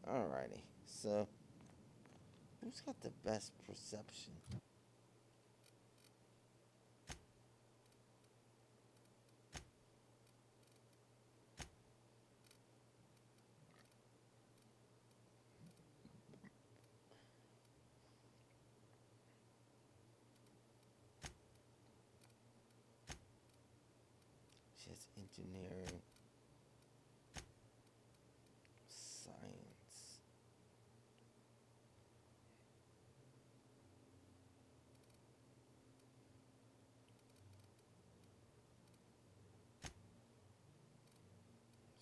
Alrighty. So, who's got the best perception? She has engineering, science.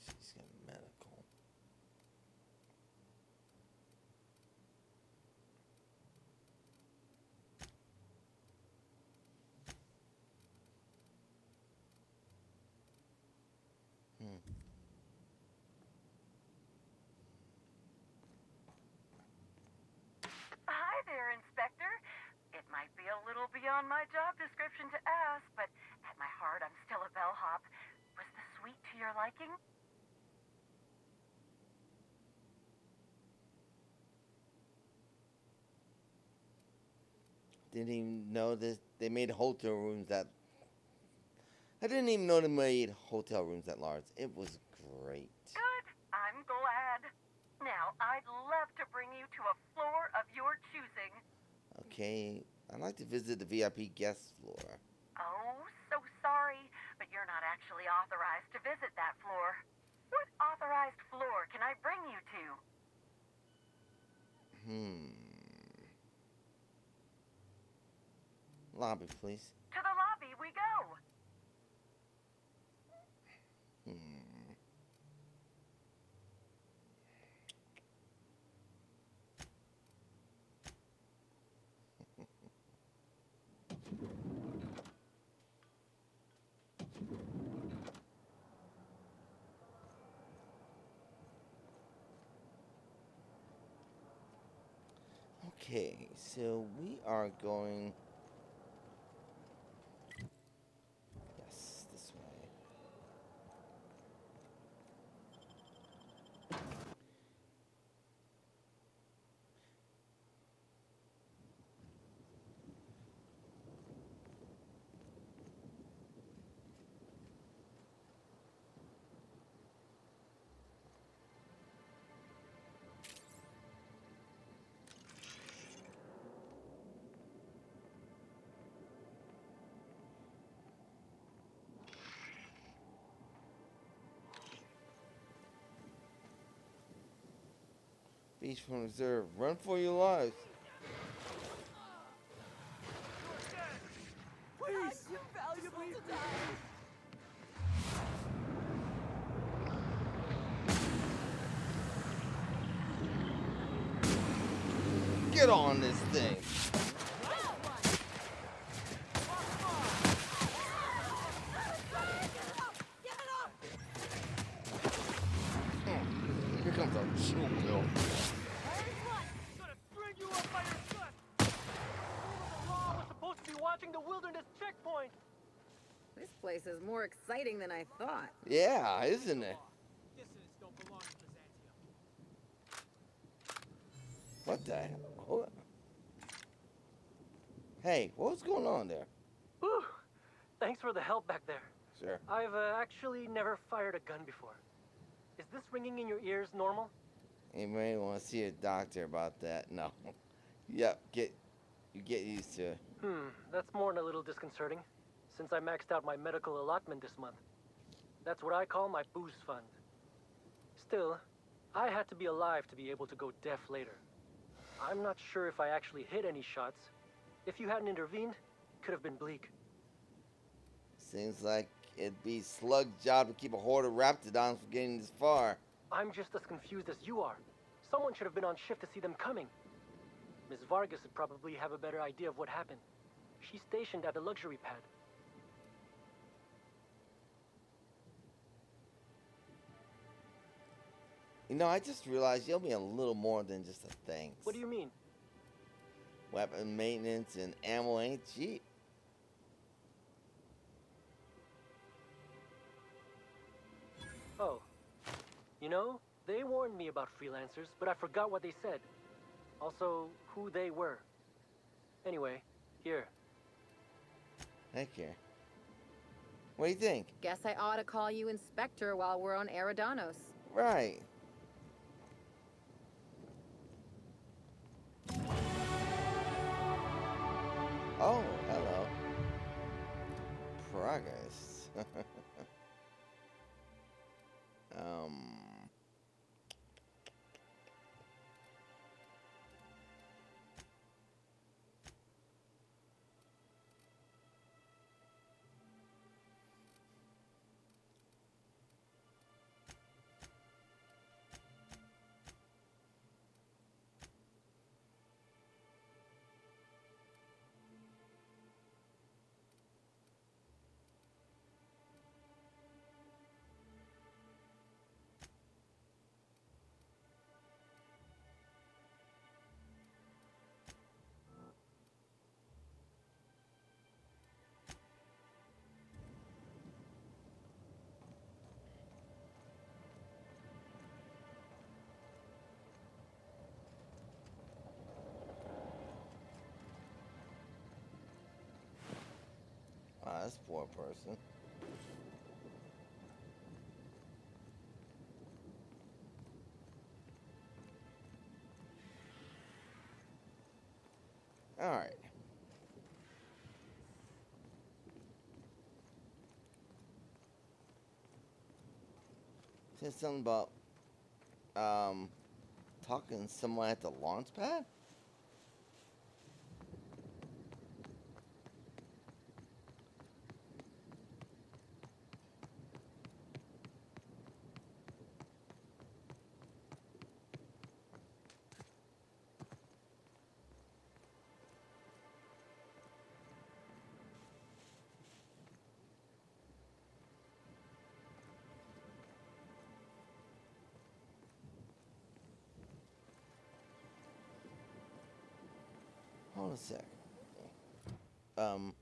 She's got medical. Hi there, Inspector. It might be a little beyond my job description to ask, but at my heart, I'm still a bellhop. Was the suite to your liking? Didn't even know this. They made hotel rooms that. I didn't even know they made hotel rooms that large. It was great. Good. I'm glad. Now, I'd love to bring you to a floor of your choosing. Okay, I'd like to visit the VIP guest floor. Oh, so sorry, but you're not actually authorized to visit that floor. What authorized floor can I bring you to? Lobby, please. To the lobby we go. Okay, so we are going. Yes, this way. Beach from reserve. Run for your lives. Please! Too valuable to die! Get on this thing. Here comes our chill pill. Gonna string you up by your gut! The law was supposed to be watching the wilderness checkpoint! This place is more exciting than I thought. Yeah, isn't it? Dissidents don't belong in Byzantium. What the hell? Hold on. Hey, what's going on there? Whew! Thanks for the help back there. Sure. I've actually never fired a gun before. Is this ringing in your ears normal? You may want to see a doctor about that. No. Yep, you get used to it. That's more than a little disconcerting, since I maxed out my medical allotment this month. That's what I call my booze fund. Still, I had to be alive to be able to go deaf later. I'm not sure if I actually hit any shots. If you hadn't intervened, could have been bleak. Seems like it'd be Slug's job to keep a horde of raptidons from getting this far. I'm just as confused as you are. Someone should have been on shift to see them coming. Ms. Vargas would probably have a better idea of what happened. She's stationed at the luxury pad. You know, I just realized you'll be a little more than just a thanks. What do you mean? Weapon maintenance and ammo ain't cheap. Oh, You know, they warned me about freelancers, but I forgot what they said. Also, who they were. Anyway, here. Heck yeah. What do you think? Guess I ought to call you Inspector while we're on Eridanos. Right. Oh, hello. Progress. um. Wow, this poor person. Alright. Said something about talking to someone at the launch pad? Hold a sec. Um.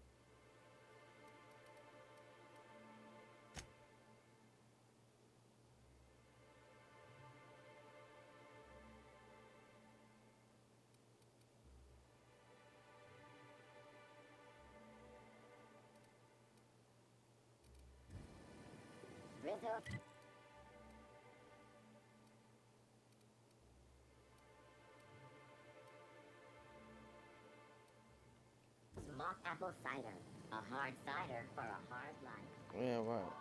Mock apple cider. A hard cider for a hard life. Yeah, right.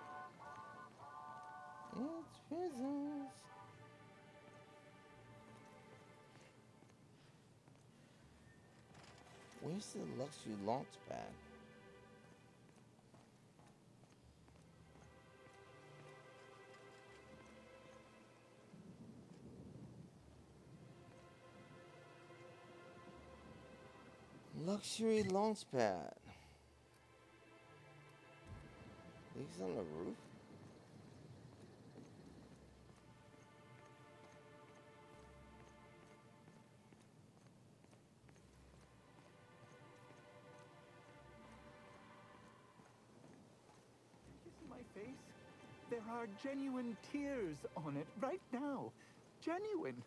It's prisons. Where's the luxury launch pad? Luxury launch pad. He's on the roof. You see my face? There are genuine tears on it right now. Genuine.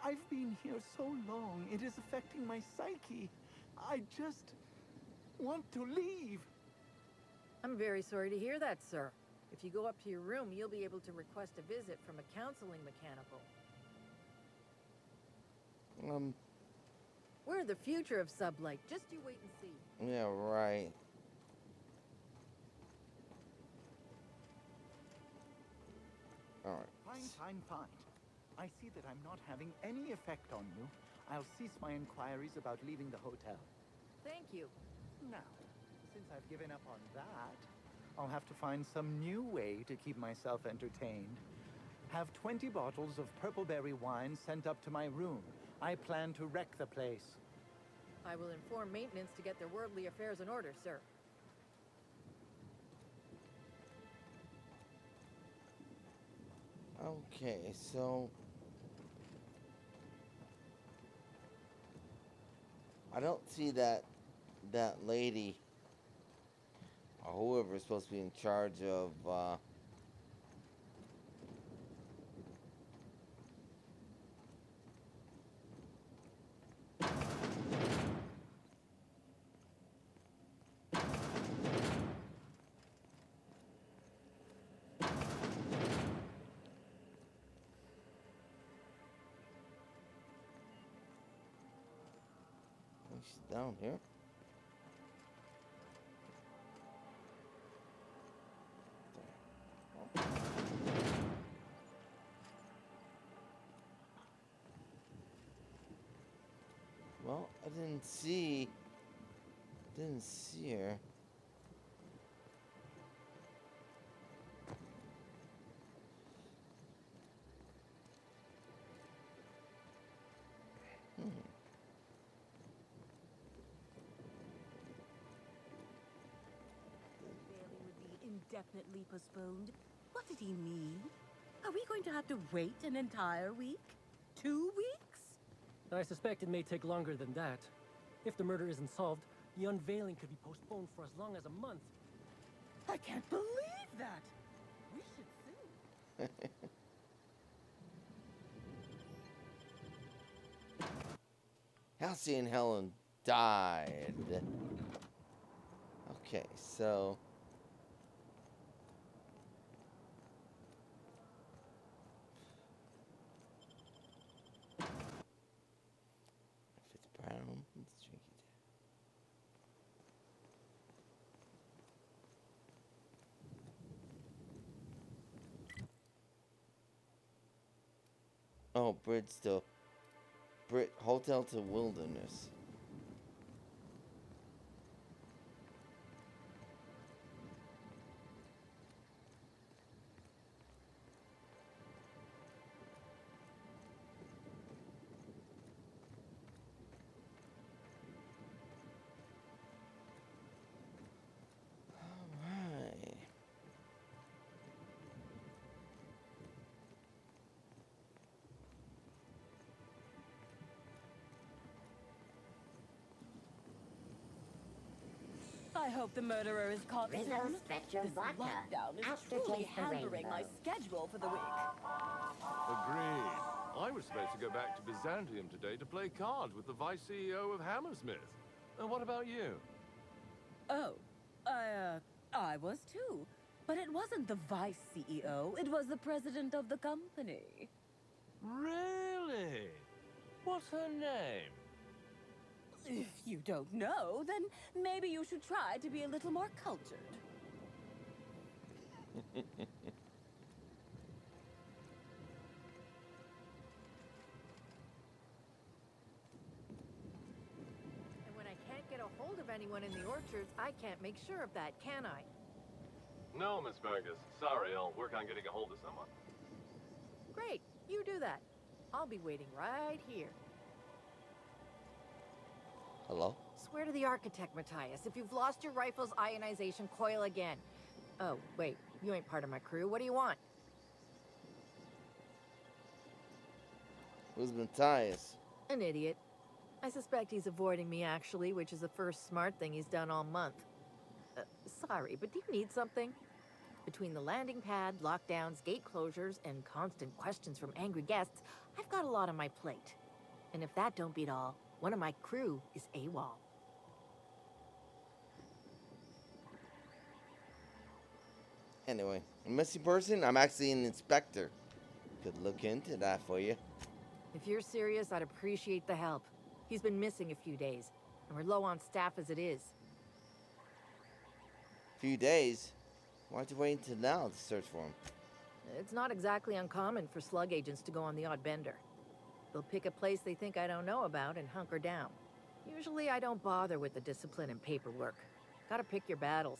I've been here so long, it is affecting my psyche. I just want to leave. I'm very sorry to hear that, sir. If you go up to your room, you'll be able to request a visit from a counseling mechanical. We're the future of Sublight. Just you wait and see. Yeah, right. Alright. Fine. I see that I'm not having any effect on you. I'll cease my inquiries about leaving the hotel. Thank you. Now, since I've given up on that, I'll have to find some new way to keep myself entertained. Have 20 bottles of purple berry wine sent up to my room. I plan to wreck the place. I will inform maintenance to get their worldly affairs in order, sir. Okay, so I don't see that lady or whoever is supposed to be in charge of she's down here. Well, I didn't see her. Indefinitely postponed? What did he mean? Are we going to have to wait an entire week? 2 weeks? I suspect it may take longer than that. If the murder isn't solved, the unveiling could be postponed for as long as a month. I can't believe that! We should sue. Halsey and Helen died. Okay, so... if it's brown, let's drink it. Oh, Hotel to Wilderness. Alright. I hope the murderer is caught Rizzo soon. Spectrum This Vodka. lockdown is After truly taste the hampering my rainbow. schedule for the week. Agreed. I was supposed to go back to Byzantium today to play cards with the vice CEO of Hammersmith. And what about you? Oh, I was too. But it wasn't the vice CEO, it was the president of the company. Really? What's her name? If you don't know, then maybe you should try to be a little more cultured. And when I can't get a hold of anyone in the orchards, I can't make sure of that, can I? No, Miss Fergus. Sorry, I'll work on getting a hold of someone. Great, you do that. I'll be waiting right here. Hello? Swear to the architect, Matthias, if you've lost your rifle's ionization coil again. Oh, wait, you ain't part of my crew. What do you want? Who's Matthias? An idiot. I suspect he's avoiding me, actually, which is the first smart thing he's done all month. Sorry, but do you need something? Between the landing pad, lockdowns, gate closures, and constant questions from angry guests, I've got a lot on my plate. And if that don't beat all, one of my crew is AWOL. Anyway, a missing person? I'm actually an inspector. Could look into that for you. If you're serious, I'd appreciate the help. He's been missing a few days, and we're low on staff as it is. Few days? Why'd you wait until now to search for him? It's not exactly uncommon for slug agents to go on the odd bender. They'll pick a place they think I don't know about and hunker down. Usually I don't bother with the discipline and paperwork. Gotta pick your battles.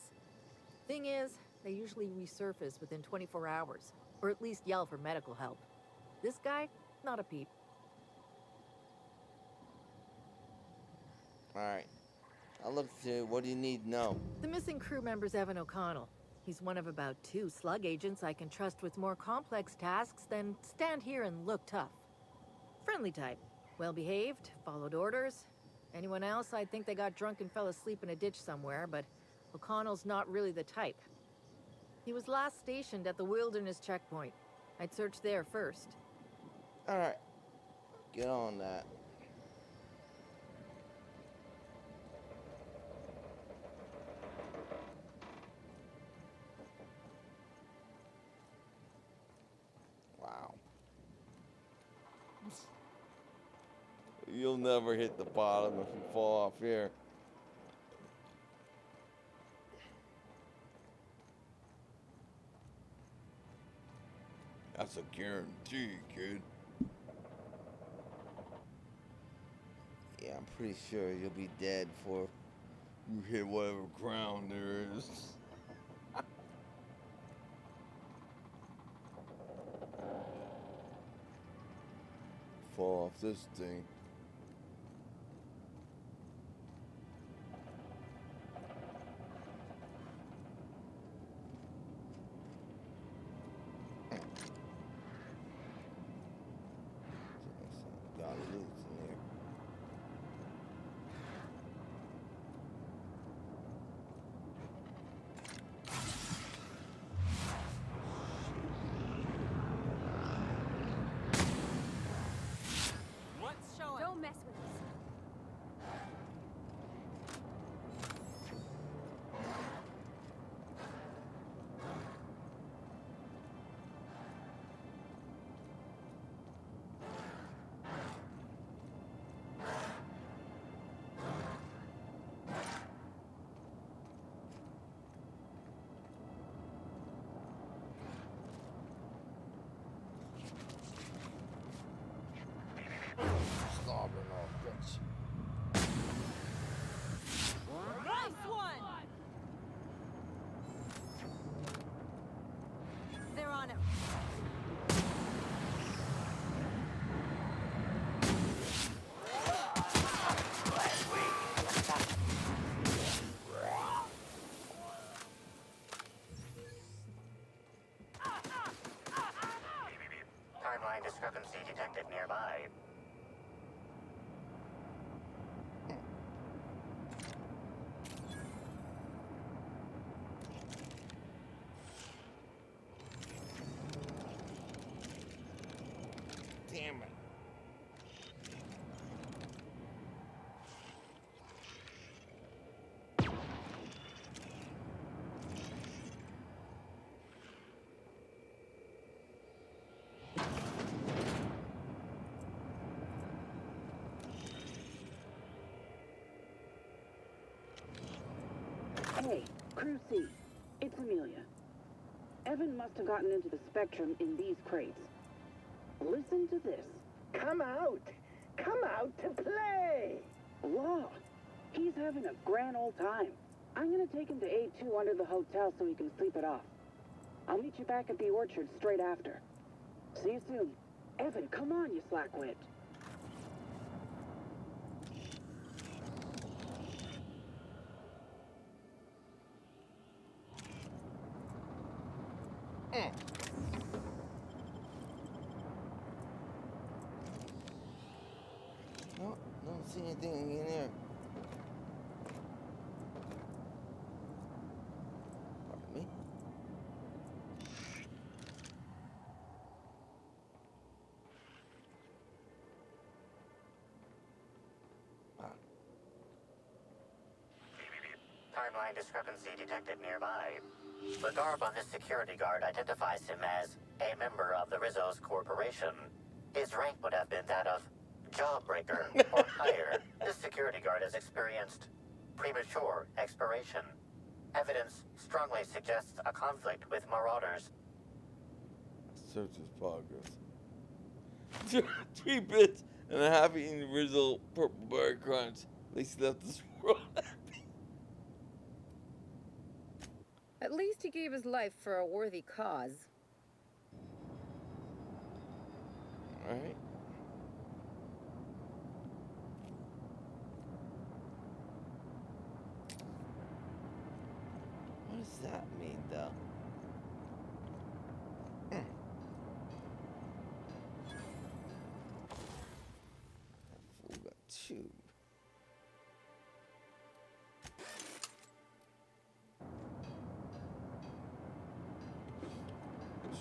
Thing is, they usually resurface within 24 hours, or at least yell for medical help. This guy, not a peep. Alright. I'll look to what do you need to know? The missing crew member's Evan O'Connell. He's one of about 2 slug agents I can trust with more complex tasks than stand here and look tough. Friendly type. Well-behaved, followed orders. Anyone else, I'd think they got drunk and fell asleep in a ditch somewhere, but O'Connell's not really the type. He was last stationed at the Wilderness checkpoint. I'd search there first. Alright. Get on that. Wow. You'll never hit the bottom if you fall off here. That's a guarantee, kid. Yeah, I'm pretty sure you'll be dead before you hit whatever ground there is. Fall off this thing. Got loose in there. What's showing? Don't mess with us. Slobbering off, bitch. Nice one! They're on him. Timeline discrepancy detected nearby. Damn it. Hey, Crew C. It's Amelia. Evan must have gotten into the Spectrum in these crates. Listen to this. Come out! Come out to play! Law. He's having a grand old time. I'm gonna take him to A2 under the hotel so he can sleep it off. I'll meet you back at the orchard straight after. See you soon. Evan, come on, you slackwit. No, don't see anything in there. Pardon me. Timeline discrepancy detected nearby. The garb on this security guard identifies him as a member of the Rizzo's Corporation. His rank would have been that of Jawbreaker or higher. This security guard has experienced premature expiration. Evidence strongly suggests a conflict with marauders. Search is progress. 3 bits and a half eaten Rizzo purple berry crunch. At least he left this world happy. At least he gave his life for a worthy cause. Alright. What does that mean, though? That fool got chewed.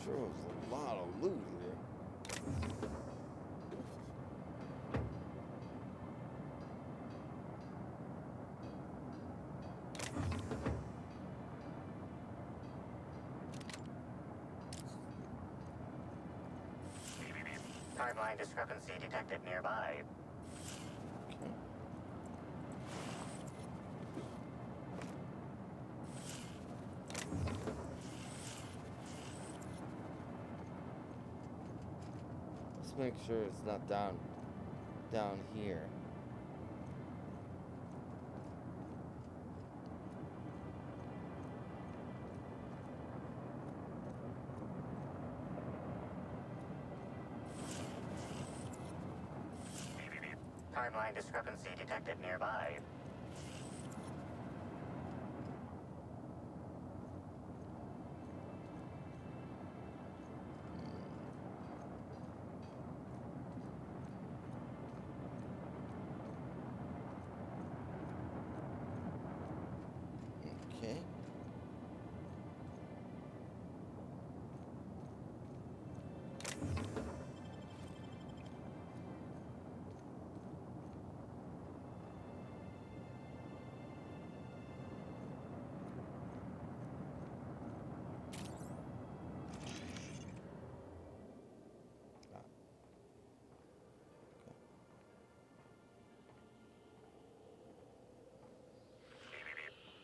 Sure was a lot of loot here. Timeline discrepancy detected nearby. make sure it's not down here. Timeline discrepancy detected nearby. Okay.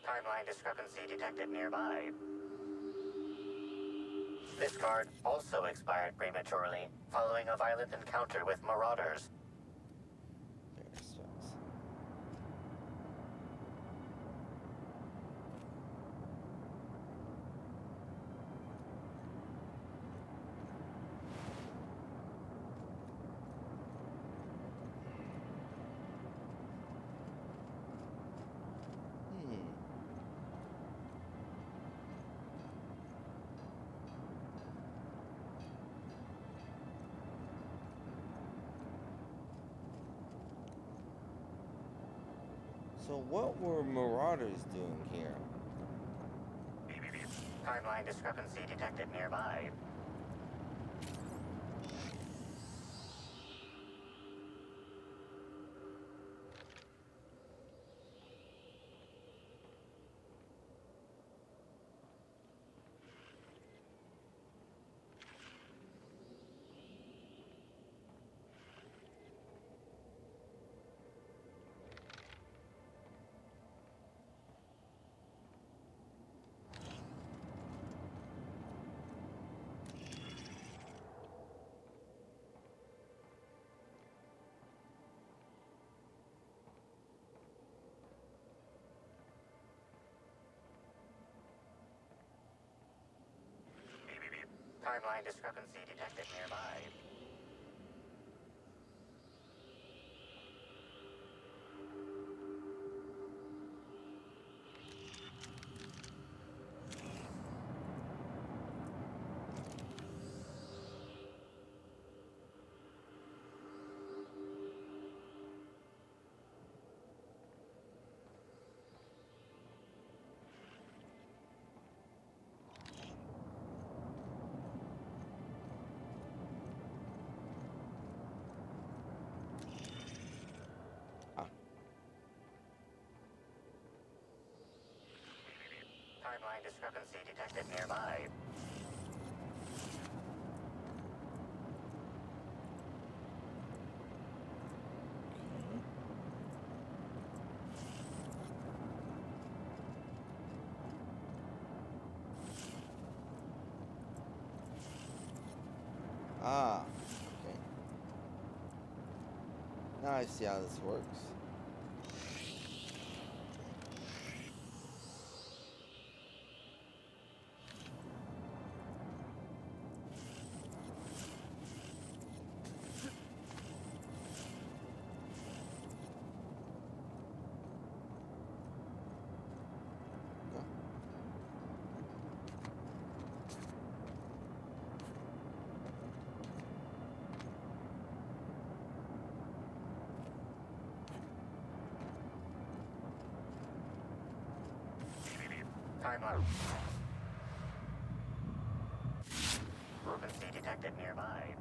Timeline discrepancy detected nearby. This card also expired prematurely, following a violent encounter with marauders. There it starts. So what were marauders doing here? Timeline discrepancy detected nearby. Timeline discrepancy detected nearby. Timeline discrepancy detected nearby. Ah, okay. Now I see how this works. Timeline. Discrepancy detected nearby.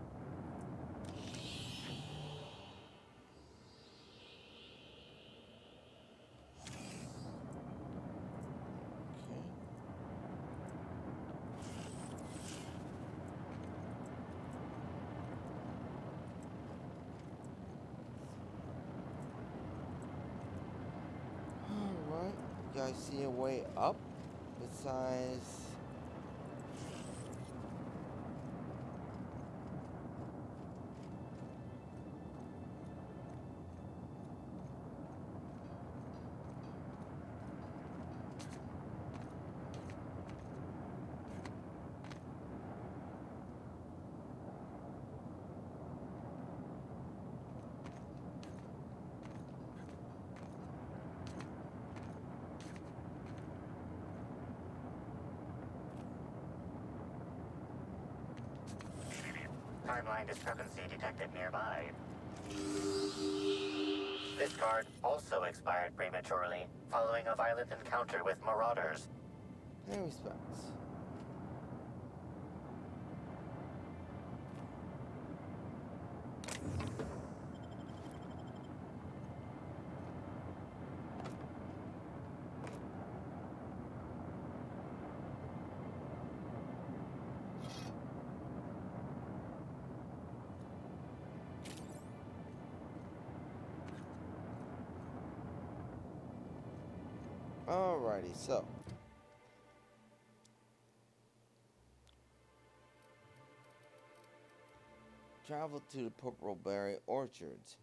Alright, you guys see a way up besides... timeline discrepancy detected nearby. This card also expired prematurely, following a violent encounter with marauders. Pay respects. Alrighty, so travel to the Purpleberry Orchards.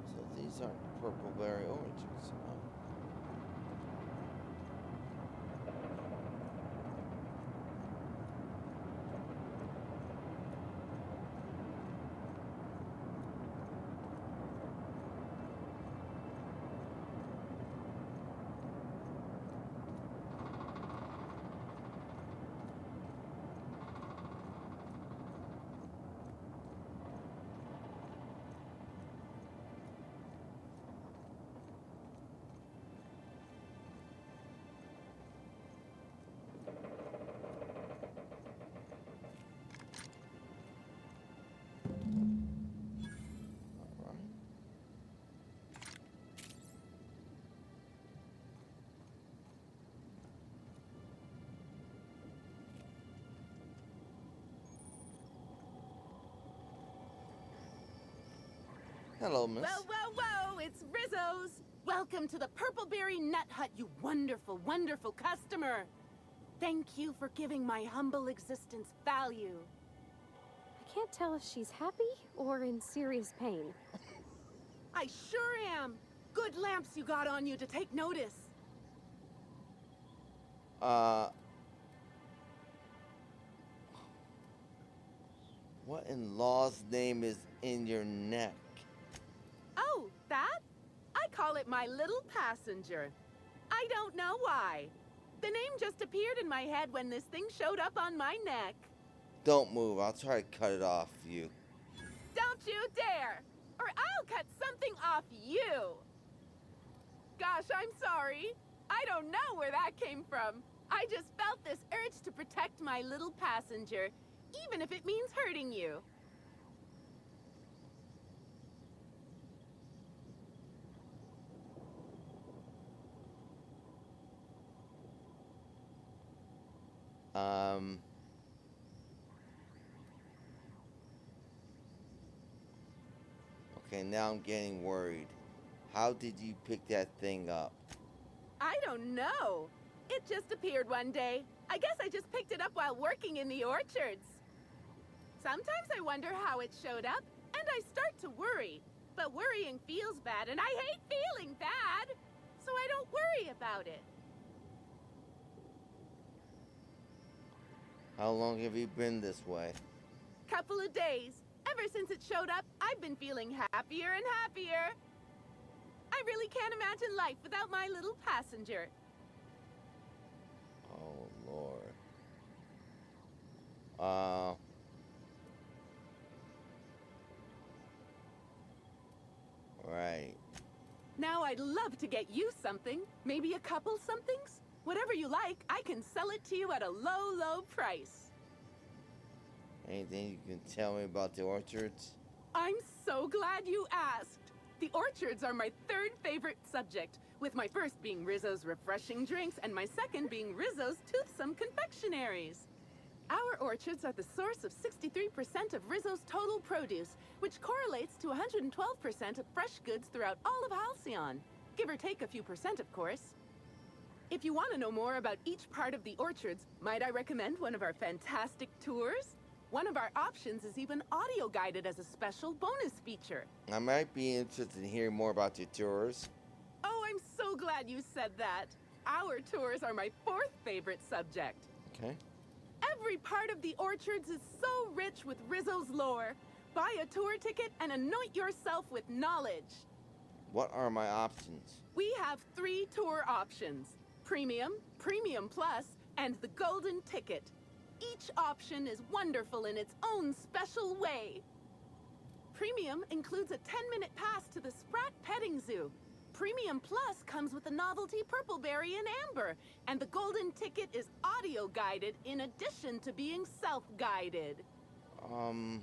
So these aren't the Purpleberry Orchards. Huh? Hello, miss. Whoa, whoa, whoa! It's Rizzo's! Welcome to the Purpleberry Nut Hut, you wonderful, wonderful customer! Thank you for giving my humble existence value. I can't tell if she's happy or in serious pain. I sure am! Good lamps you got on you to take notice. What in law's name is in your neck? Oh, that? I call it my little passenger. I don't know why. The name just appeared in my head when this thing showed up on my neck. Don't move. I'll try to cut it off you. Don't you dare! Or I'll cut something off you! Gosh, I'm sorry. I don't know where that came from. I just felt this urge to protect my little passenger, even if it means hurting you. Okay, now I'm getting worried. How did you pick that thing up? I don't know. It just appeared one day. I guess I just picked it up while working in the orchards. Sometimes I wonder how it showed up, and I start to worry. But worrying feels bad, and I hate feeling bad. So I don't worry about it. How long have you been this way? Couple of days. Ever since it showed up, I've been feeling happier and happier. I really can't imagine life without my little passenger. Oh, Lord. Right. Now I'd love to get you something. Maybe a couple somethings? Whatever you like, I can sell it to you at a low, low price. Anything you can tell me about the orchards? I'm so glad you asked. The orchards are my third favorite subject, with my first being Rizzo's refreshing drinks and my second being Rizzo's toothsome confectionaries. Our orchards are the source of 63% of Rizzo's total produce, which correlates to 112% of fresh goods throughout all of Halcyon. Give or take a few percent, of course. If you want to know more about each part of the orchards, might I recommend one of our fantastic tours? One of our options is even audio-guided as a special bonus feature. I might be interested in hearing more about your tours. Oh, I'm so glad you said that. Our tours are my fourth favorite subject. Okay. Every part of the orchards is so rich with Rizzo's lore. Buy a tour ticket and anoint yourself with knowledge. What are my options? We have 3 tour options: Premium, Premium Plus, and the Golden Ticket. Each option is wonderful in its own special way. Premium includes a 10-minute pass to the Sprat Petting Zoo. Premium Plus comes with a novelty Purpleberry and Amber, and the Golden Ticket is audio-guided in addition to being self-guided. No,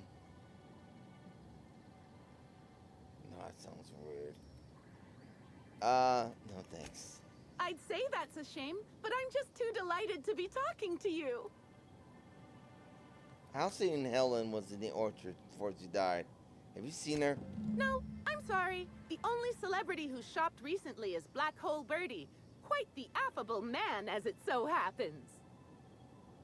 that sounds weird. No thanks. I'd say that's a shame, but I'm just too delighted to be talking to you. How soon Helen was in the orchard before she died? Have you seen her? No, I'm sorry. The only celebrity who shopped recently is Black Hole Birdie. Quite the affable man, as it so happens.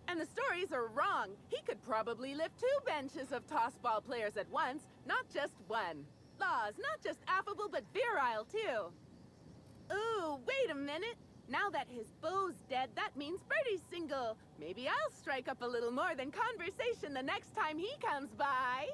And the stories are wrong. He could probably lift 2 benches of tossball players at once, not just one. Laws, not just affable, but virile, too. Ooh, wait a minute. Now that his beau's dead, that means Birdie's single. Maybe I'll strike up a little more than conversation the next time he comes by.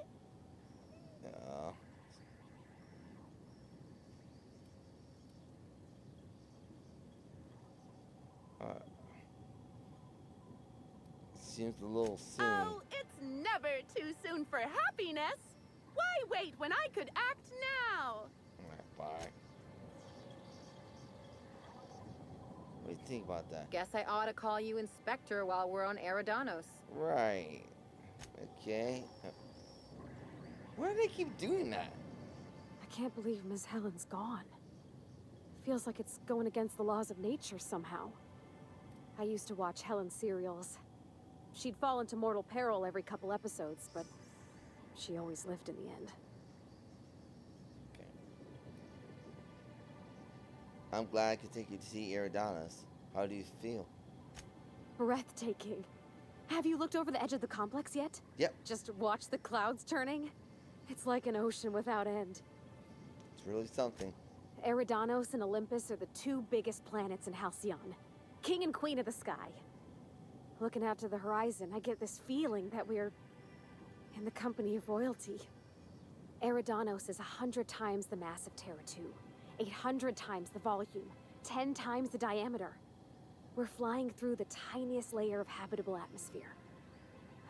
Seems a little soon. Oh, it's never too soon for happiness. Why wait when I could act now? Alright, bye. What do you think about that? Guess I ought to call you Inspector while we're on Eridanos. Right. Okay. Why do they keep doing that? I can't believe Miss Helen's gone. Feels like it's going against the laws of nature somehow. I used to watch Helen's serials. She'd fall into mortal peril every couple episodes, but she always lived in the end. Okay. I'm glad I could take you to see Eridanos. How do you feel? Breathtaking. Have you looked over the edge of the complex yet? Yep. Just watch the clouds turning? It's like an ocean without end. It's really something. Eridanos and Olympus are the 2 biggest planets in Halcyon. King and Queen of the sky. Looking out to the horizon, I get this feeling that we're in the company of royalty. Eridanos is 100 times the mass of Terra 2, 800 times the volume, 10 times the diameter. We're flying through the tiniest layer of habitable atmosphere.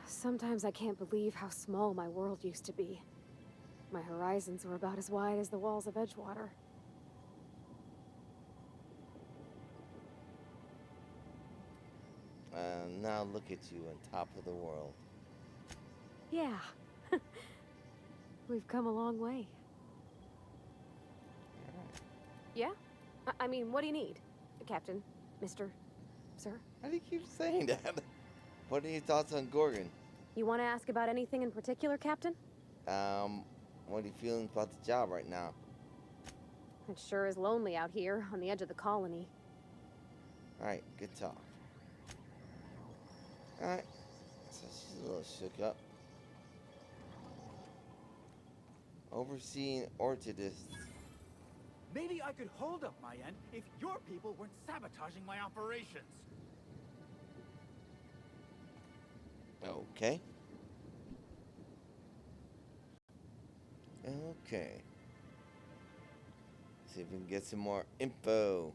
Sometimes I can't believe how small my world used to be. My horizons were about as wide as the walls of Edgewater. Now look at you on top of the world. Yeah. We've come a long way. Yeah? I mean, what do you need? Captain? Mr. Sir? How do you keep saying that? What are your thoughts on Gorgon? You want to ask about anything in particular, Captain? What are you feeling about the job right now? It sure is lonely out here on the edge of the colony. Alright, good talk. Alright. So she's a little shook up. Overseeing orchardists. Maybe I could hold up my end if your people weren't sabotaging my operations. Okay. Okay. See if we can get some more info.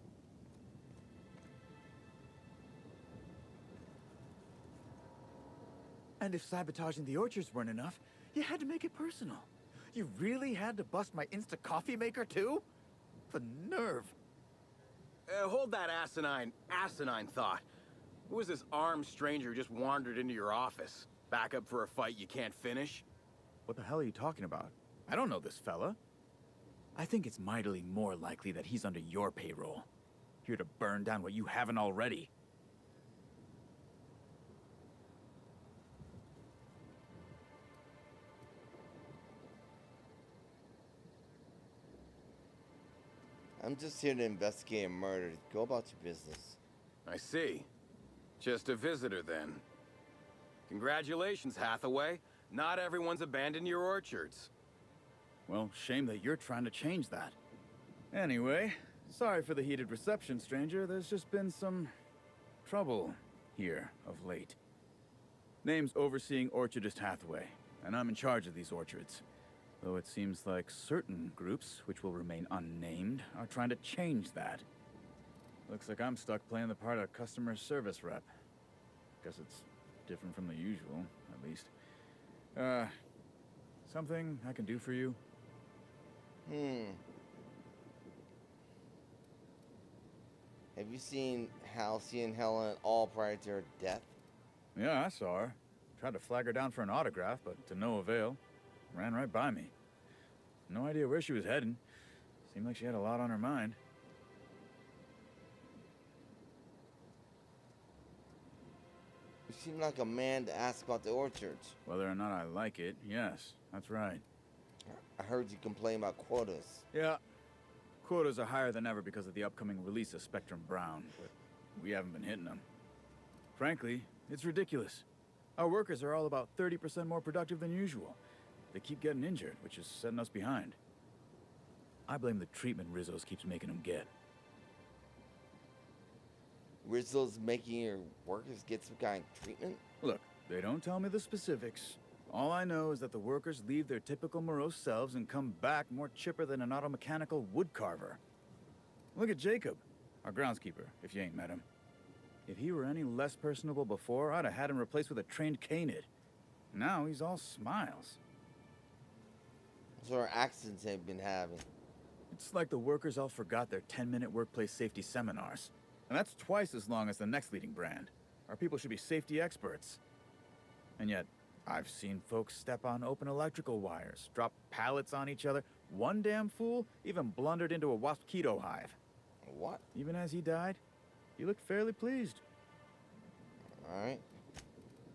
And if sabotaging the orchards weren't enough, you had to make it personal. You really had to bust my instant coffee maker too? The nerve. Hold that asinine thought. Who is this armed stranger who just wandered into your office? Back up for a fight you can't finish? What the hell are you talking about? I don't know this fella. I think it's mightily more likely that he's under your payroll. Here to burn down what you haven't already. I'm just here to investigate a murder. Go about your business. I see. Just a visitor, then. Congratulations, Hathaway. Not everyone's abandoned your orchards. Well, shame that you're trying to change that. Anyway, sorry for the heated reception, stranger. There's just been some trouble here of late. Name's Overseeing Orchardist Hathaway, and I'm in charge of these orchards. Though it seems like certain groups, which will remain unnamed, are trying to change that. Looks like I'm stuck playing the part of customer service rep. Guess it's different from the usual, at least. Something I can do for you? Have you seen Halcyon and Helen all prior to her death? Yeah, I saw her. Tried to flag her down for an autograph, but to no avail. Ran right by me. No idea where she was heading. Seemed like she had a lot on her mind. You seem like a man to ask about the orchards. Whether or not I like it, yes, that's right. I heard you complain about quotas. Yeah. Quotas are higher than ever because of the upcoming release of Spectrum Brown, but we haven't been hitting them. Frankly, it's ridiculous. Our workers are all about 30% more productive than usual. They keep getting injured, which is setting us behind. I blame the treatment Rizzo's keeps making them get. Rizzo's making your workers get some kind of treatment? Look, they don't tell me the specifics. All I know is that the workers leave their typical morose selves and come back more chipper than an automechanical woodcarver. Look at Jacob, our groundskeeper, if you ain't met him. If he were any less personable before, I'd have had him replaced with a trained canid. Now he's all smiles. What sort of accidents have been having? It's like the workers all forgot their 10-minute workplace safety seminars. And that's twice as long as the next leading brand. Our people should be safety experts. And yet, I've seen folks step on open electrical wires, drop pallets on each other. One damn fool even blundered into a wasp-keto hive. What? Even as he died, he looked fairly pleased. Alright.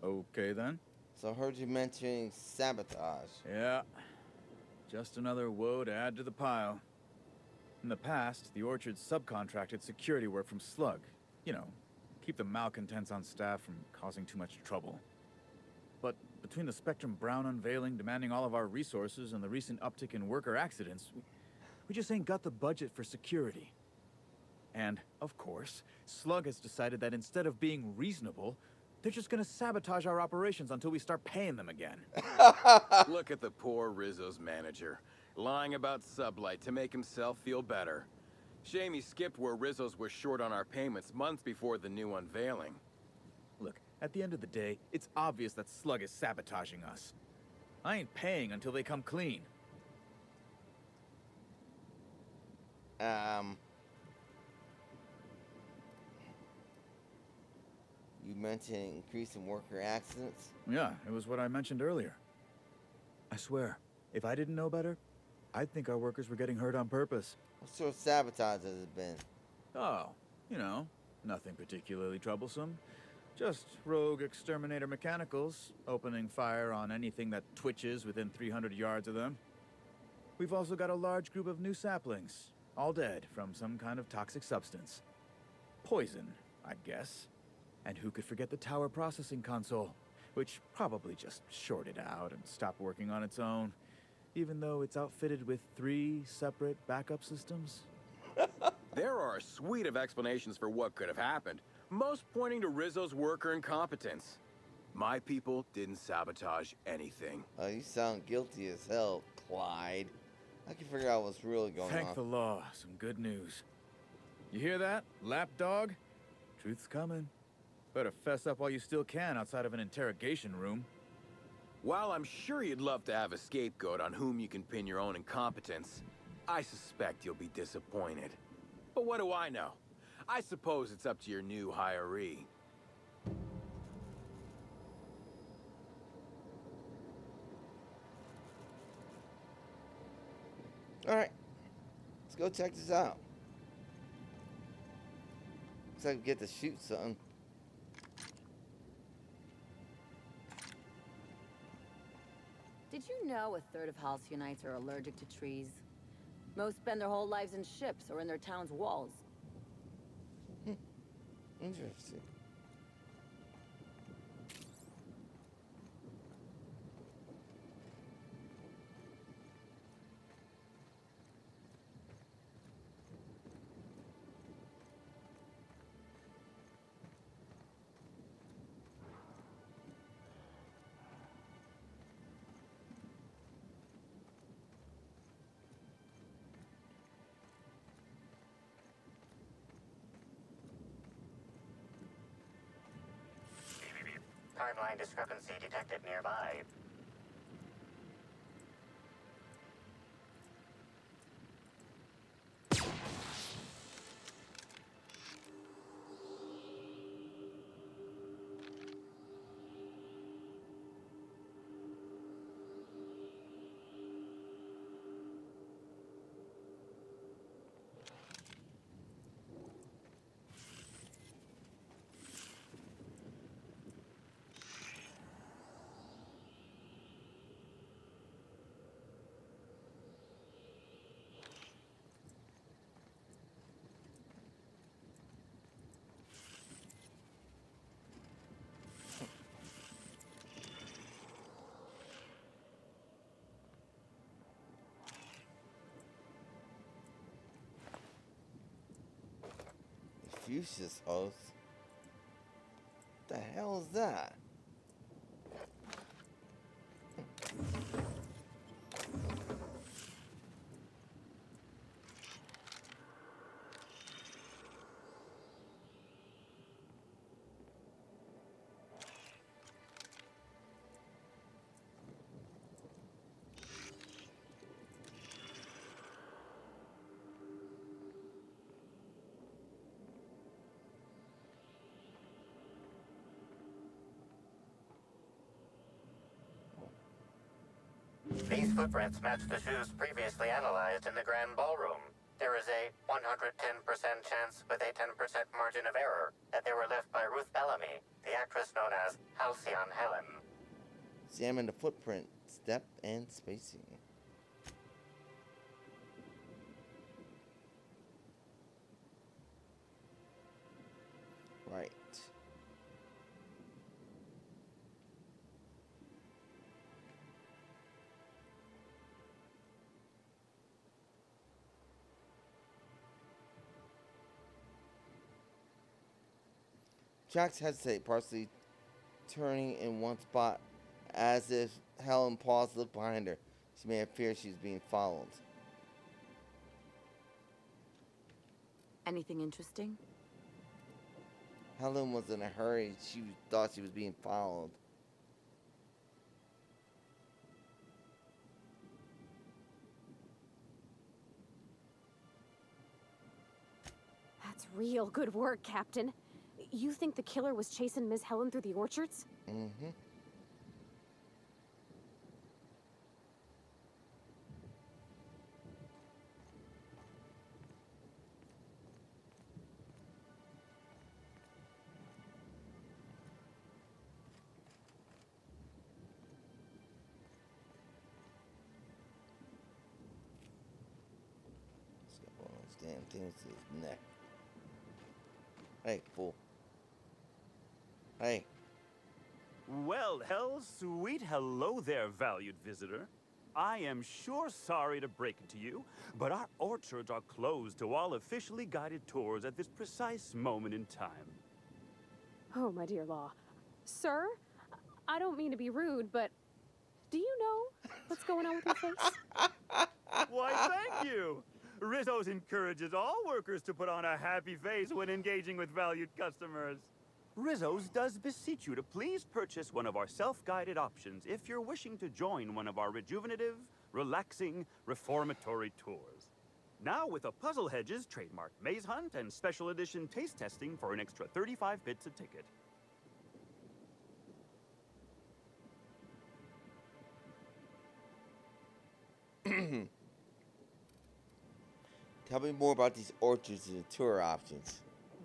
Okay, then. So I heard you mentioning sabotage. Yeah. Just another woe to add to the pile. In the past, the orchard subcontracted security work from Slug. You know, keep the malcontents on staff from causing too much trouble. But between the Spectrum Brown unveiling demanding all of our resources and the recent uptick in worker accidents, we just ain't got the budget for security. And, of course, Slug has decided that instead of being reasonable, they're just gonna sabotage our operations until we start paying them again. Look at the poor Rizzo's manager, lying about Sublight to make himself feel better. Shame he skipped where Rizzo's was short on our payments months before the new unveiling. Look, at the end of the day, it's obvious that Slug is sabotaging us. I ain't paying until they come clean. You mentioned increase in worker accidents? Yeah, it was what I mentioned earlier. I swear, if I didn't know better, I'd think our workers were getting hurt on purpose. What sort of sabotage has it been? Oh, you know, nothing particularly troublesome. Just rogue exterminator mechanicals, opening fire on anything that twitches within 300 yards of them. We've also got a large group of new saplings, all dead from some kind of toxic substance. Poison, I guess. And who could forget the tower processing console, which probably just shorted out and stopped working on its own, even though it's outfitted with 3 separate backup systems? There are a suite of explanations for what could have happened, most pointing to Rizzo's worker incompetence. My people didn't sabotage anything. Oh, you sound guilty as hell, Clyde. I can figure out what's really going on. Thank the law. Some good news. You hear that, lapdog? Truth's coming. Better fess up while you still can outside of an interrogation room. While I'm sure you'd love to have a scapegoat on whom you can pin your own incompetence, I suspect you'll be disappointed. But what do I know? I suppose it's up to your new hiree. Alright. Let's go check this out. Looks like we get to shoot something. Did you know a third of Halcyonites are allergic to trees? Most spend their whole lives in ships or in their town's walls. Interesting. timeline discrepancy detected nearby. Fuchsia's oath? The hell is that? These footprints match the shoes previously analyzed in the Grand Ballroom. There is a 110% chance with a 10% margin of error that they were left by Ruth Bellamy, the actress known as Halcyon Helen. Examine the footprint, step, and spacing. Right. Jax hesitated, partially turning in one spot as if Helen paused to look behind her. She may have feared she was being followed. Anything interesting? Helen was in a hurry. She thought she was being followed. That's real good work, Captain. You think the killer was chasing Miss Helen through the orchards? Mm-hmm. Let's get one of those damn things to his neck. Hey, fool. Hey. Well, sweet hello there, valued visitor. I am sure sorry to break it to you, but our orchards are closed to all officially guided tours at this precise moment in time. Oh, my dear Law. Sir, I don't mean to be rude, but do you know what's going on with your face? Why, thank you. Rizzo's encourages all workers to put on a happy face when engaging with valued customers. Rizzo's does beseech you to please purchase one of our self-guided options if you're wishing to join one of our rejuvenative, relaxing, reformatory tours. Now with a Puzzle Hedges trademark maze hunt and special edition taste testing for an extra 35 bits a ticket. Tell me more about these orchards and the tour options.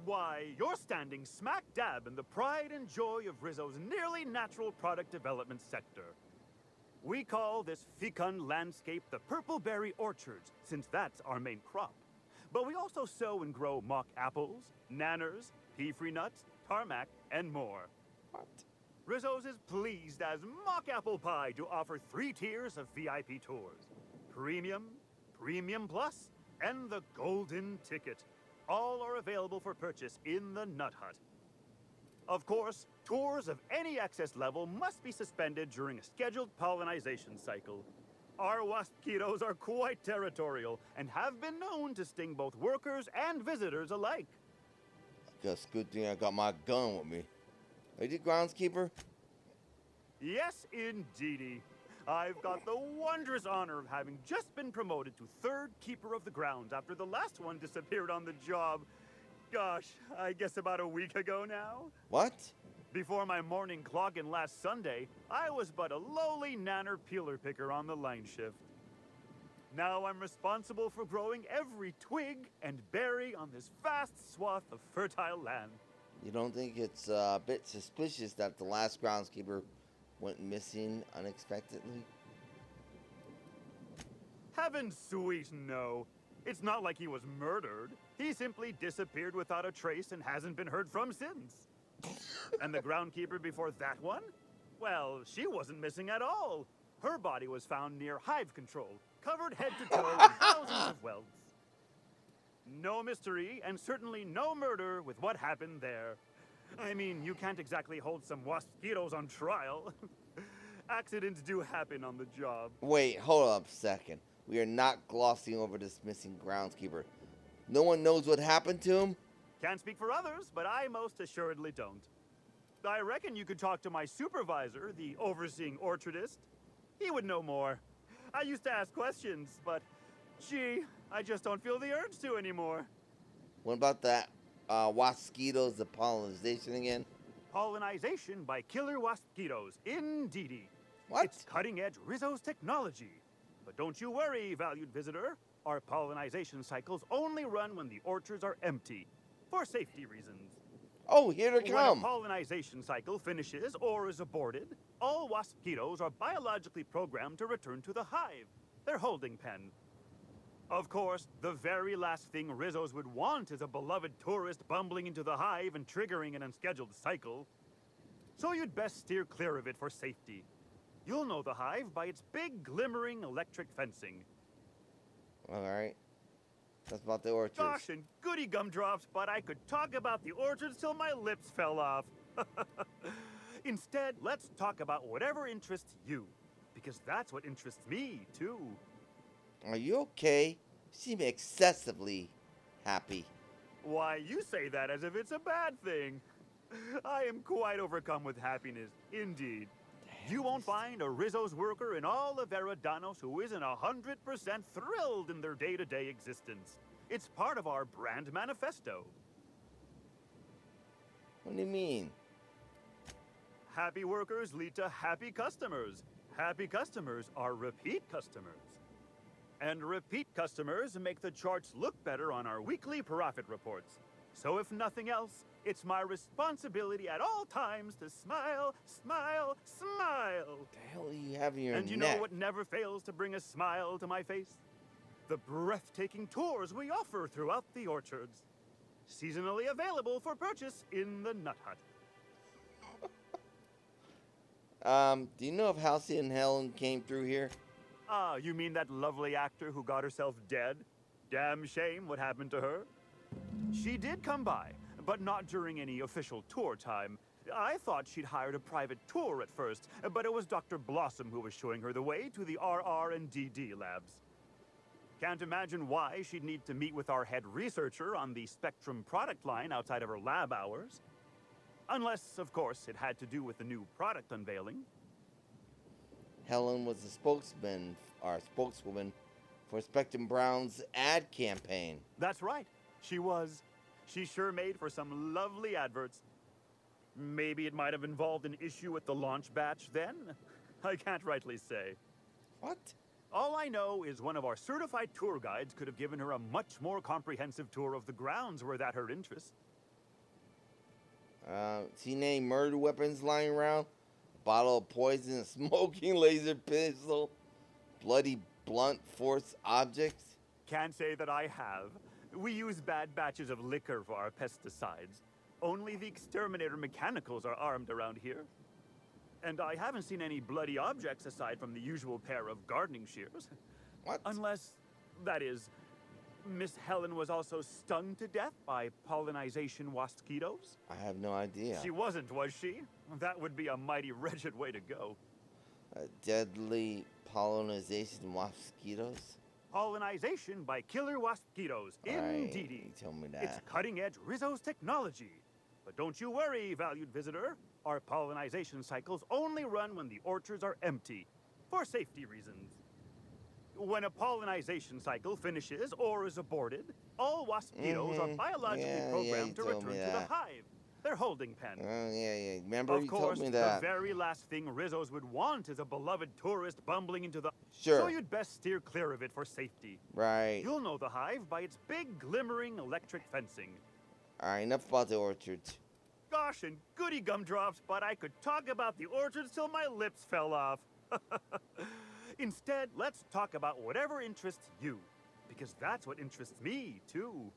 Why, you're standing smack dab in the pride and joy of Rizzo's nearly natural product development sector. We call this fecund landscape the Purpleberry Orchards, since that's our main crop. But we also sow and grow mock apples, nanners, pea-free nuts, tarmac, and more. What? Rizzo's is pleased as Mock Apple Pie to offer 3 tiers of VIP tours. Premium, Premium Plus, and the Golden Ticket. All are available for purchase in the Nut Hut. Of course, tours of any excess level must be suspended during a scheduled pollinization cycle. Our wasp kiddos are quite territorial and have been known to sting both workers and visitors alike. Guess good thing I got my gun with me. Are you the groundskeeper? Yes, indeedy. I've got the wondrous honor of having just been promoted to third keeper of the grounds after the last one disappeared on the job. Gosh, I guess about a week ago now? What? Before my morning clock-in last Sunday, I was but a lowly nanner peeler picker on the line shift. Now I'm responsible for growing every twig and berry on this vast swath of fertile land. You don't think it's a bit suspicious that the last groundskeeper went missing unexpectedly? Heaven sweet, no. It's not like he was murdered. He simply disappeared without a trace and hasn't been heard from since. And the groundkeeper before that one? Well, she wasn't missing at all. Her body was found near hive control, covered head to toe in thousands of welds. No mystery, and certainly no murder with what happened there. I mean, you can't exactly hold some mosquitoes on trial. Accidents do happen on the job. Wait, hold up a second. We are not glossing over this missing groundskeeper. No one knows what happened to him? Can't speak for others, but I most assuredly don't. I reckon you could talk to my supervisor, the overseeing orchardist. He would know more. I used to ask questions, but gee, I just don't feel the urge to anymore. What about that mosquitoes, the pollination again? Pollinization by killer mosquitoes, indeedy. What? It's cutting-edge Rizzo's technology. But don't you worry, valued visitor. Our pollinization cycles only run when the orchards are empty, for safety reasons. Oh, here they come. When a pollinization cycle finishes or is aborted, all mosquitoes are biologically programmed to return to the hive, their holding pen. Of course, the very last thing Rizzos would want is a beloved tourist bumbling into the hive and triggering an unscheduled cycle. So you'd best steer clear of it for safety. You'll know the hive by its big, glimmering electric fencing. All right. That's about the orchards. Gosh, and goody gumdrops, but I could talk about the orchards till my lips fell off. Instead, let's talk about whatever interests you, because that's what interests me, too. Are you okay? You seem excessively happy. Why, you say that as if it's a bad thing. I am quite overcome with happiness, indeed. You won't find a Rizzo's worker in all of Eridanos who isn't 100% thrilled in their day-to-day existence. It's part of our brand manifesto. What do you mean? Happy workers lead to happy customers. Happy customers are repeat customers. And repeat customers make the charts look better on our weekly profit reports. So if nothing else, it's my responsibility at all times to smile, smile, smile. What the hell are you having in your And you know what never fails to bring a smile to my face? The breathtaking tours we offer throughout the orchards. Seasonally available for purchase in the Nut Hut. Do you know if Halcyon and Helen came through here? Ah, you mean that lovely actor who got herself dead? Damn shame what happened to her. She did come by, but not during any official tour time. I thought she'd hired a private tour at first, but it was Dr. Blossom who was showing her the way to the RR and DD labs. Can't imagine why she'd need to meet with our head researcher on the Spectrum product line outside of her lab hours. Unless, of course, it had to do with the new product unveiling. Helen was the spokeswoman for Spectrum Brown's ad campaign. That's right. She was. She sure made for some lovely adverts. Maybe it might have involved an issue with the launch batch then? I can't rightly say. What? All I know is one of our certified tour guides could have given her a much more comprehensive tour of the grounds were that her interest. See any murder weapons lying around? A bottle of poison, a smoking laser pistol, bloody blunt force objects? Can't say that I have. We use bad batches of liquor for our pesticides. Only the exterminator mechanicals are armed around here. And I haven't seen any bloody objects aside from the usual pair of gardening shears. What? Unless, that is, Miss Helen was also stung to death by pollinization mosquitoes? I have no idea. She wasn't, was she? That would be a mighty wretched way to go. Deadly pollinization mosquitoes? Pollinization by killer mosquitoes, indeedy. You told me that. It's cutting-edge Rizzo's technology. But don't you worry, valued visitor. Our pollinization cycles only run when the orchards are empty, for safety reasons. When a pollinization cycle finishes or is aborted, all waspitos are biologically programmed to return to the hive, their holding pen. Yeah. Remember you told me that. The very last thing Rizzos would want is a beloved tourist bumbling into the... Sure. So you'd best steer clear of it for safety. Right. You'll know the hive by its big, glimmering electric fencing. Alright, enough about the orchards. Gosh, and goody gumdrops, but I could talk about the orchards till my lips fell off. Instead, let's talk about whatever interests you, because that's what interests me, too.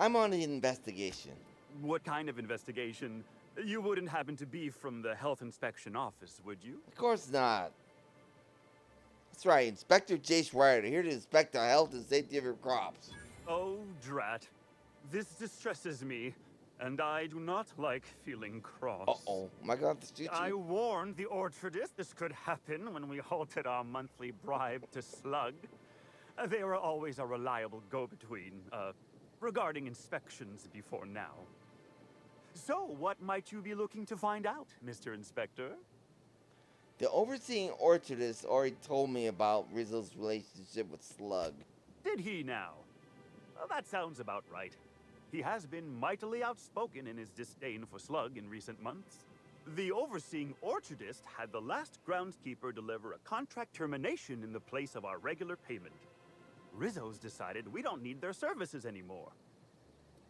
I'm on an investigation. What kind of investigation? You wouldn't happen to be from the health inspection office, would you? Of course not. That's right, Inspector Jace Ryder, here to inspect the health and safety of your crops. Oh, drat. This distresses me, and I do not like feeling cross. Uh-oh. Am I going to shoot you? I warned the orchardist this could happen when we halted our monthly bribe to Slug. They were always a reliable go-between, regarding inspections before now. So, what might you be looking to find out, Mr. Inspector? The overseeing orchardist already told me about Rizzo's relationship with Slug. Did he now? Well, that sounds about right. He has been mightily outspoken in his disdain for Slug in recent months. The overseeing orchardist had the last groundskeeper deliver a contract termination in the place of our regular payment. Rizzo's decided we don't need their services anymore.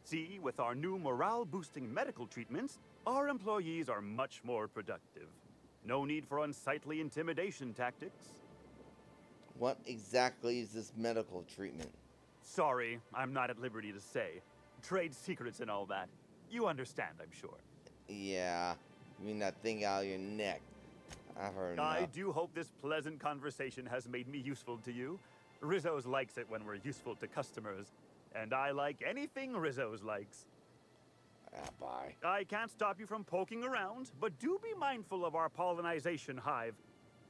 See, with our new morale-boosting medical treatments, our employees are much more productive. No need for unsightly intimidation tactics. What exactly is this medical treatment? Sorry, I'm not at liberty to say. Trade secrets and all that. You understand, I'm sure. Yeah, you mean that thing out of your neck. I've heard enough. I do hope this pleasant conversation has made me useful to you. Rizzo's likes it when we're useful to customers. And I like anything Rizzo's likes. Bye. I can't stop you from poking around, but do be mindful of our pollinization hive.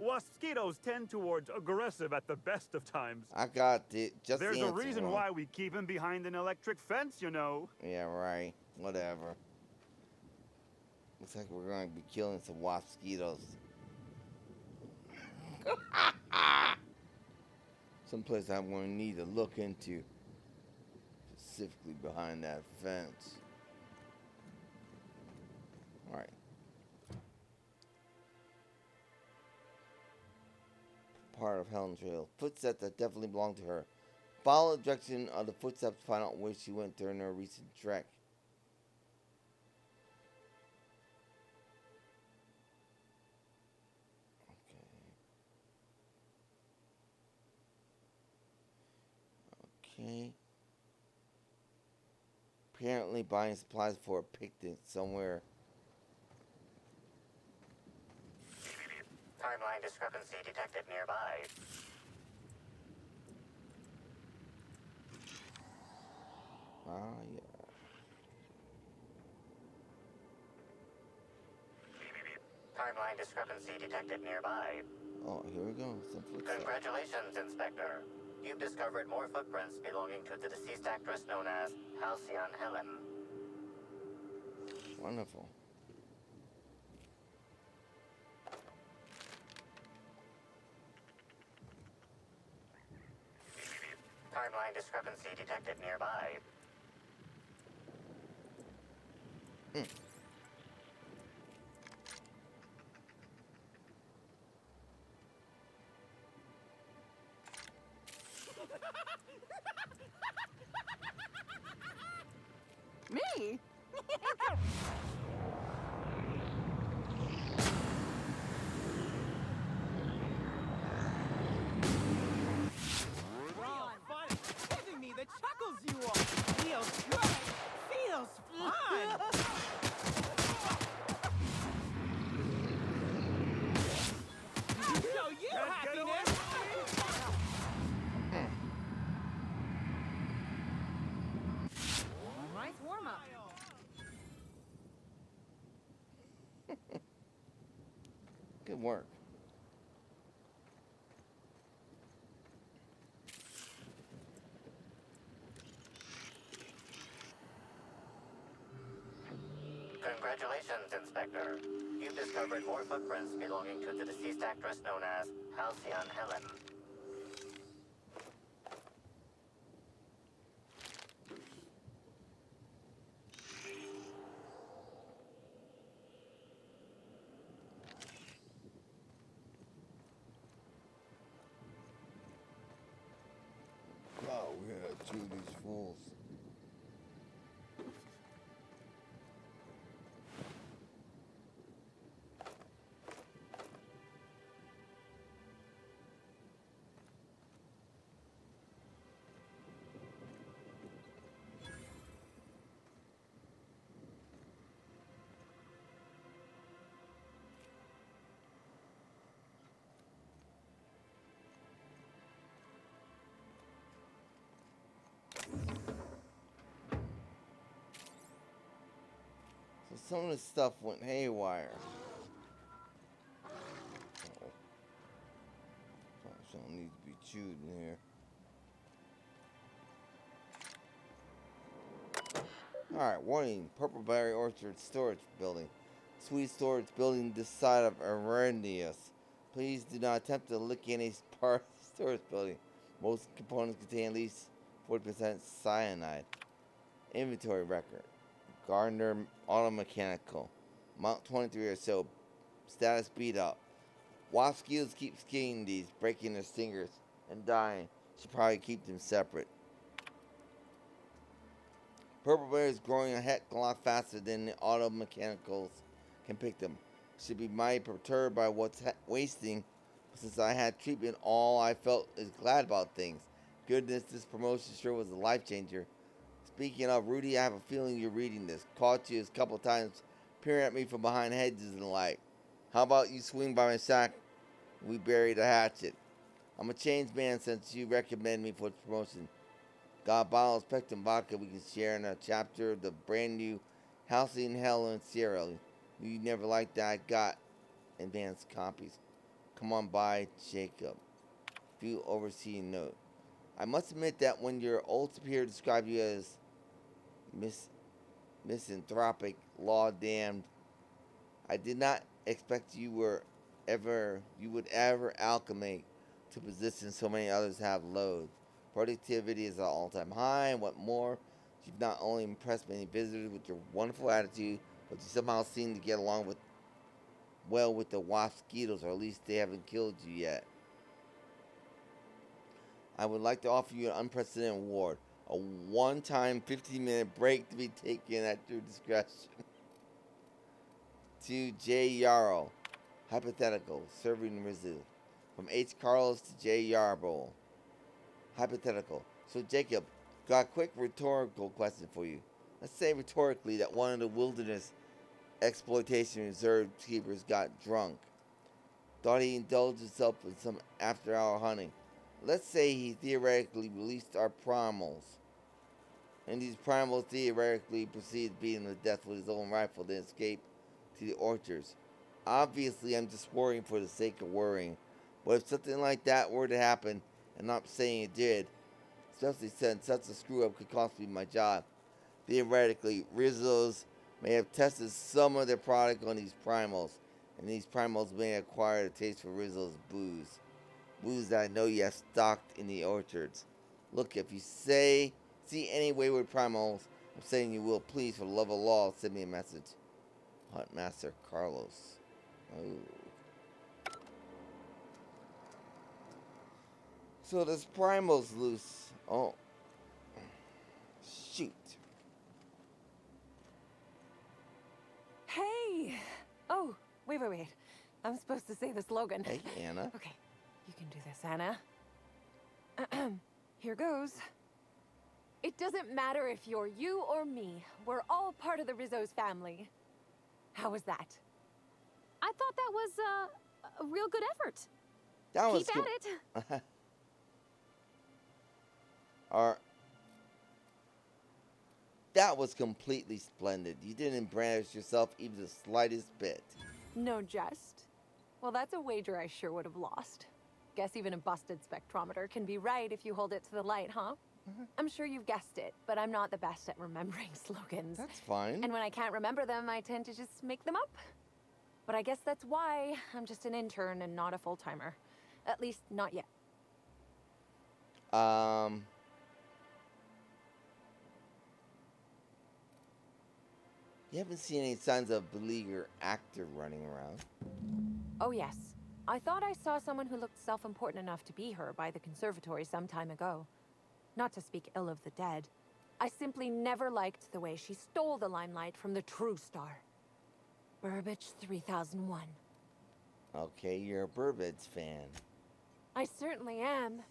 Waspitos tend towards aggressive at the best of times. I got it. Just There's a reason why we keep him behind an electric fence, you know. Yeah, right. Whatever. Looks like we're going to be killing some waspitos. Someplace I'm going to need to look into. Specifically behind that fence. Alright. Part of Helen Trail. Footsteps that definitely belong to her. Follow the direction of the footsteps to find out where she went during her recent trek. Okay. Apparently buying supplies for a picnic somewhere. Timeline discrepancy detected nearby. Yeah. Timeline discrepancy detected nearby. Oh, here we go. Some footsteps. Congratulations, Inspector. You've discovered more footprints belonging to the deceased actress known as Halcyon Helen. Wonderful. Timeline discrepancy detected nearby. Me? Giving me the chuckles you want. Feels good. Feels fun. Show you happiness. Nice warm-up. Good work. Congratulations, Inspector. You've discovered more footprints belonging to the deceased actress known as Halcyon Helen. Wow, we had two of these fools. So some of this stuff went haywire. Uh-oh. Something needs to be chewed in here. Alright, warning. Purpleberry Orchard Storage Building. Sweet storage building this side of Eridanos. Please do not attempt to lick any part of the storage building. Most components contain at least 40% cyanide. Inventory record. Gardner Auto Mechanical. Mount 23 or so. Status beat up. Mosquitoes keep skinning these, breaking their stingers and dying. Should probably keep them separate. Purple Bear is growing a heck of a lot faster than the auto mechanicals can pick them. Should be mighty perturbed by what's wasting. Since I had treatment, all I felt is glad about things. Goodness, this promotion sure was a life changer. Speaking of, Rudy, I have a feeling you're reading this. Caught you a couple times peering at me from behind hedges and the like. How about you swing by my shack and we bury the hatchet? I'm a changed man since you recommended me for the promotion. Got a bottle of Spectrum vodka we can share in a chapter of the brand new Halcyon Hell and Sierra. You never liked that. I got advanced copies. Come on by, Jacob. View overseeing note. I must admit that when your old superior described you as misanthropic, law damned, I did not expect you would ever alchemate to position so many others have loathed. Productivity is at an all-time high, and what more, you've not only impressed many visitors with your wonderful attitude, but you somehow seem to get along with the mosquitoes, or at least they haven't killed you yet. I would like to offer you an unprecedented award, a one-time 15-minute break to be taken at your discretion. To J. Yarrow, hypothetical, serving Rizzu. From H. Carlos to J. Yarbowl. Hypothetical. So Jacob, got a quick rhetorical question for you. Let's say rhetorically that one of the wilderness exploitation reserve keepers got drunk. Thought he indulged himself in some after-hour hunting. Let's say he theoretically released our primals. And these primals theoretically proceeded to beat him to death with his own rifle, then escape to the orchards. Obviously, I'm just worrying for the sake of worrying. But if something like that were to happen, and I'm not saying it did, especially since such a screw-up could cost me my job, theoretically, Rizzo's may have tested some of their product on these primals, and these primals may acquire a taste for Rizzo's booze. Booze that I know you have stocked in the orchards. Look, if you see any wayward primals, I'm saying you will, please, for the love of law, send me a message. Huntmaster Carlos. Oh. So this primal's loose. Oh. Shoot. Hey! Oh, wait. I'm supposed to say the slogan. Hey, Anna. Okay, you can do this, Anna. Here goes. It doesn't matter if you're you or me. We're all part of the Rizzo's family. How was that? I thought that was a real good effort. That was Keep at it. That was completely splendid. You didn't embarrass yourself even the slightest bit. No jest? Well, that's a wager I sure would have lost. Guess even a busted spectrometer can be right if you hold it to the light, huh? I'm sure you've guessed it, but I'm not the best at remembering slogans. That's fine. And when I can't remember them, I tend to just make them up. But I guess that's why I'm just an intern and not a full-timer. At least, not yet. You haven't seen any signs of beleaguered actor running around. Oh yes. I thought I saw someone who looked self-important enough to be her by the conservatory some time ago. Not to speak ill of the dead. I simply never liked the way she stole the limelight from the true star. Burbage 3001. Okay, you're a Burbage fan. I certainly am.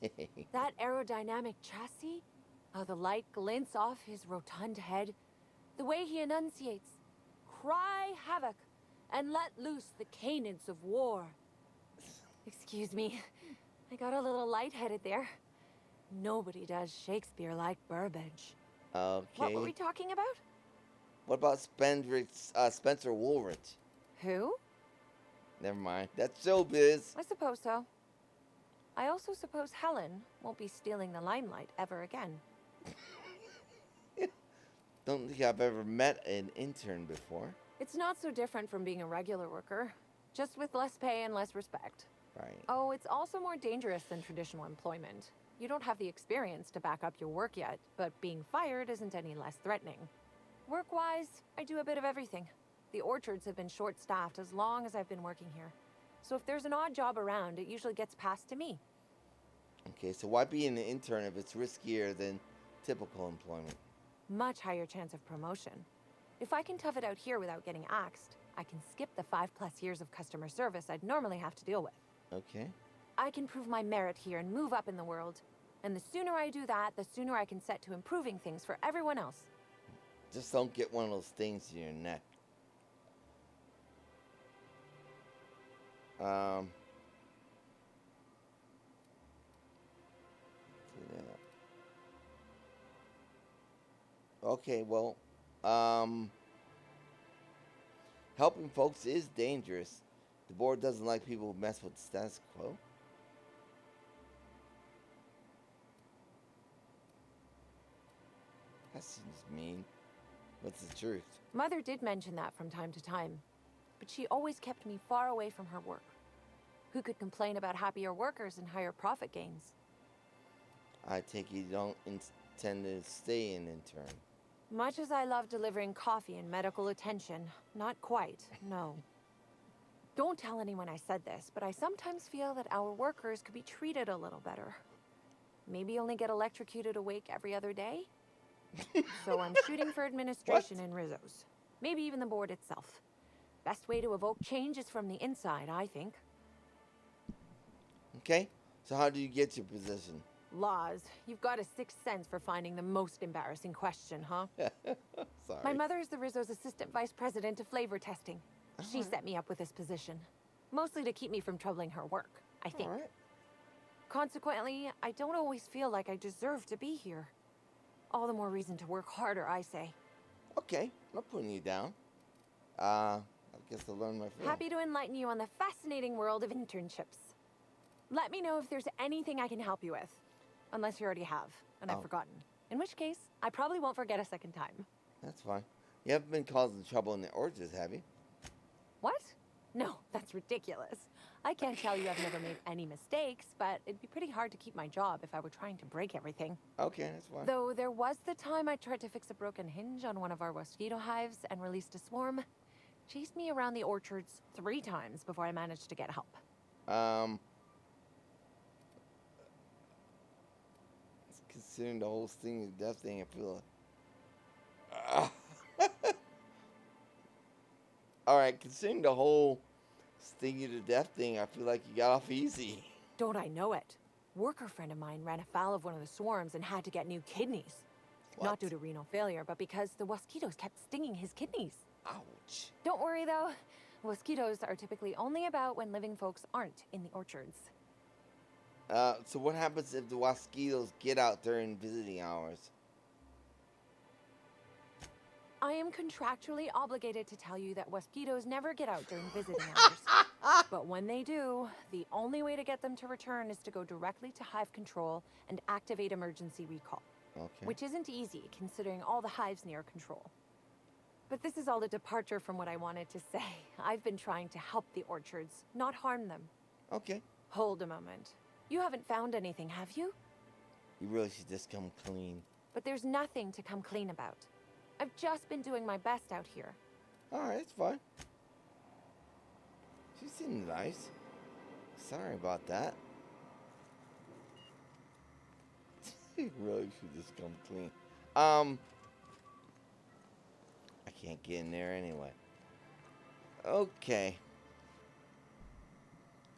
That aerodynamic chassis, how the light glints off his rotund head, the way he enunciates, cry havoc, and let loose the canids of war. Excuse me, I got a little lightheaded there. Nobody does Shakespeare like Burbage. Okay. What were we talking about? What about Spencer Woolrich? Who? Never mind. That's showbiz. I suppose so. I also suppose Helen won't be stealing the limelight ever again. Don't think I've ever met an intern before. It's not so different from being a regular worker, just with less pay and less respect. Right. Oh, it's also more dangerous than traditional employment. You don't have the experience to back up your work yet, but being fired isn't any less threatening. Work-wise, I do a bit of everything. The orchards have been short-staffed as long as I've been working here. So if there's an odd job around, it usually gets passed to me. Okay, so why be an intern if it's riskier than typical employment? Much higher chance of promotion. If I can tough it out here without getting axed, I can skip the 5+ years of customer service I'd normally have to deal with. Okay. I can prove my merit here and move up in the world. And the sooner I do that, the sooner I can set to improving things for everyone else. Just don't get one of those things in your neck. Yeah. Okay, well, helping folks is dangerous. The board doesn't like people who mess with the status quo. That seems mean. What's the truth? Mother did mention that from time to time, but she always kept me far away from her work. Who could complain about happier workers and higher profit gains? I take it you don't intend to stay an intern. Much as I love delivering coffee and medical attention, not quite, no. Don't tell anyone I said this, but I sometimes feel that our workers could be treated a little better. Maybe only get electrocuted awake every other day? So I'm shooting for administration in Rizzo's. Maybe even the board itself. Best way to evoke change is from the inside, I think. Okay, so how do you get your position? Laws. You've got a sixth sense for finding the most embarrassing question, huh? Sorry. My mother is the Rizzo's assistant vice president of flavor testing. She set me up with this position. Mostly to keep me from troubling her work, I think. All right. Consequently, I don't always feel like I deserve to be here. All the more reason to work harder, I say. Okay, I'm not putting you down. I guess I'll learn my field. Happy to enlighten you on the fascinating world of internships. Let me know if there's anything I can help you with. Unless you already have, and I've forgotten. In which case, I probably won't forget a second time. That's fine. You haven't been causing trouble in the orchards, have you? What? No, that's ridiculous. I can't tell you I've never made any mistakes, but it'd be pretty hard to keep my job if I were trying to break everything. Okay, that's fine. Though there was the time I tried to fix a broken hinge on one of our mosquito hives and released a swarm. Chased me around the orchards 3 times before I managed to get help. Considering the whole sting of death thing, I feel like... Alright, considering the whole sting you to death thing, I feel like you got off easy. Don't I know it? Worker friend of mine ran afoul of one of the swarms and had to get new kidneys. What? Not due to renal failure, but because the mosquitoes kept stinging his kidneys. Ouch. Don't worry though. Mosquitoes are typically only about when living folks aren't in the orchards. So what happens if the mosquitoes get out during visiting hours? I am contractually obligated to tell you that mosquitoes never get out during visiting hours. But when they do, the only way to get them to return is to go directly to hive control and activate emergency recall. Okay. Which isn't easy, considering all the hives near control. But this is all a departure from what I wanted to say. I've been trying to help the orchards, not harm them. Okay. Hold a moment. You haven't found anything, have you? You really should just come clean. But there's nothing to come clean about. I've just been doing my best out here. Alright, it's fine. She seemed nice. Sorry about that. You really should just come clean. I can't get in there anyway. Okay.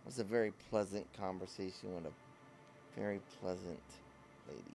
It was a very pleasant conversation with a very pleasant lady.